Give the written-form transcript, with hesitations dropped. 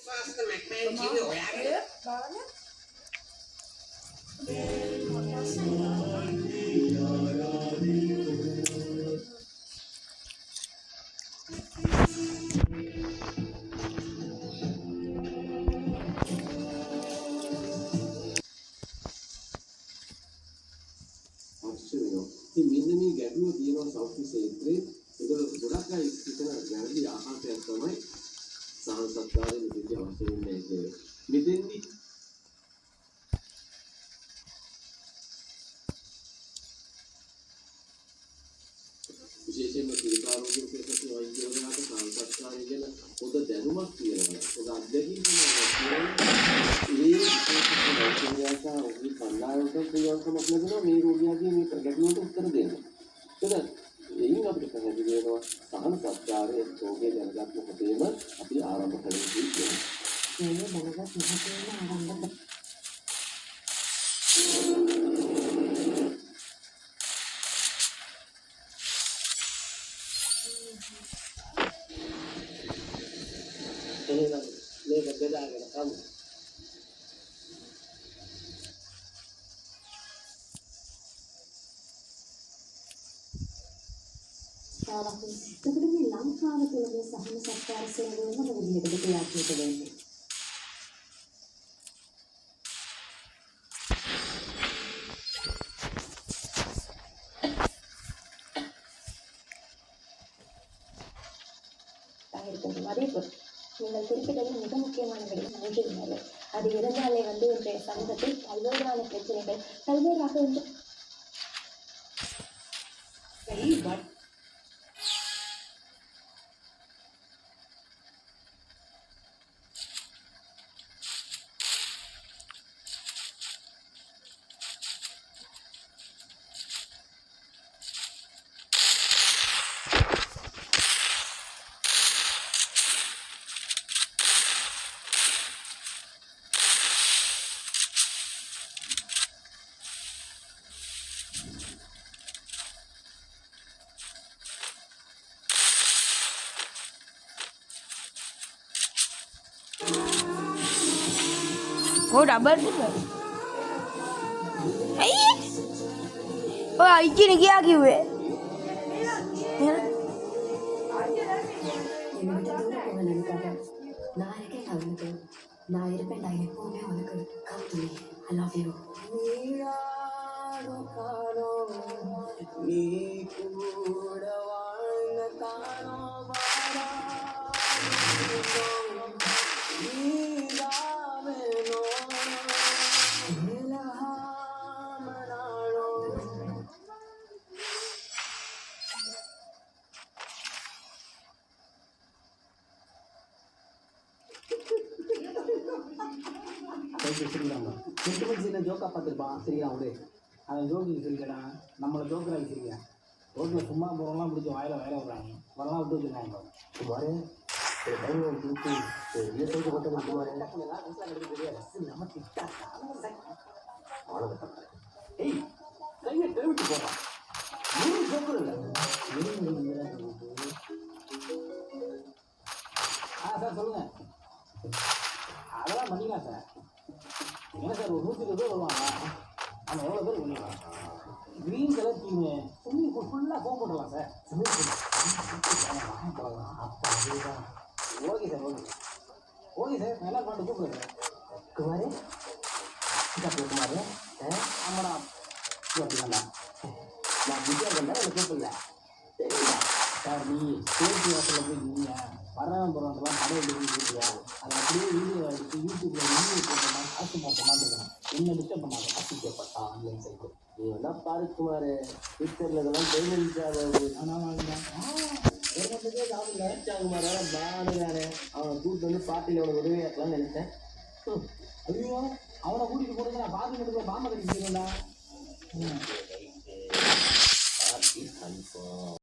මෙන්න මේ ගැටලුව තියෙනවා සෞඛ්‍ය ක්ෂේත්‍රයේ. ඒක ගොඩක් අය හිතන වැරදි ආකාරයක් තමයි සහන සත්කාරයේ මෙතෙන්දී අවශ්‍ය වෙන්නේ කියලා. මෙතෙන්දී විශේෂයෙන්ම පිළිකාරෝගය ක්ෂේත්‍රයේ වෛද්‍යවරුන්ට සහන සත්කාරය ගැන පොද දැනුමක් තියෙනවා. පොද අධ්‍යයනයක් තියෙනවා. මේ විශේෂයෙන්ම ඔහි කණ්ඩායමට පුළුවන්කමක් ලැබෙනවා මේ රෝගියාගේ මේ ගැටලුවට උත්තර දෙන්න. ඒක එයින් අපිට පැහැදිලි වෙනවා සහන සත්කාරයේ රෝගය දැනගත් මොහොතේම අපි ආරම්භ කළ යුතුයි කියලා. මේ දැනගත් මොහොතේම ආරම්භ එහෙනම් මේක බෙදාගෙන කමු. එතකොට මේ ලංකාව තුළ මේ සහන සත්කාර සේවය මොන විදිහටද ක්‍රියාත්මක වෙන්නේ? நீங்கள் குறிப்பிட்டது மிக முக்கியமான விடயம் நன்றி உணர்வு. அது இருந்தாலே இன்றைய சமூகத்தில் பல்வேறான பிரச்சனைகள் பல்வேறாக உண்டு. Oh, double double. Hey! Oh, इतनी क्या की हुए? I love you. சின்ன ஜோக்கா பார்த்துருப்பான் சிரிக்கிறான் விடு. அவன் ஜோக்கு சிரிக்கிறான், நம்மளை ஜோக்கராகி சிரிக்கிறான். ரோட்டில் சும்மா போகிறவங்களாம் பிடிச்சி வாயில விடுறாங்க. வரலாம் விட்டு வச்சுருக்காங்க. கையை தெருவிட்டு போகிறான். ஜோக்கு இல்லை சார் சொல்லுங்கள். அதெல்லாம் பண்ணிக்கலாம் சார். என்ன சார் ஒரு 120 பேர் வருவாங்க, நம்ம எவ்வளோ பேர் பண்ணிக்கலாம். Green colour team swimming pool ஃபுல்லாக ஃபோன் போட்டுடலாம் சார். ஸ்விம்மிங் பூல் போடலாம். அப்போ அதுதான் ஓகே சார். ஓகே சார், நல்லா பாட்டு கூப்பிடுங்க குமார். குமார் ஆமாடா அப்படிங்களா? நான் விஜயா கண்டா எனக்கு கூப்பிடல சரிங்களா சார். நீ பேசி வாசலில் போய் நீங்க வரவன் போகிறவங்கலாம் கடை எழுதியா அதை அப்படியே வீடியோ எடுத்து யூடியூப்ல வீடியோ போட்டோம்னா காசு மோசமாக இருக்கணும். என்ன டிஸ்டர்ப் பண்ணாங்க. காசு கேட்பட்டா ஆன்லைன் சைட்டு நீ வேணா பாரு குமார். ட்விட்டரில் இதெல்லாம் பேமெண்ட் ஆகாது. ஆனால் குமார் பாருங்க. அவனை கூப்பிட்டு வந்து பார்ட்டியில் அவனை உதவியாக்கலாம்னு நினைச்சேன். ஐயோ அவனை கூட்டிகிட்டு போகிறது நான் பார்த்து பாம்பை கட்டிக்கிறேன்டா. Party confirm.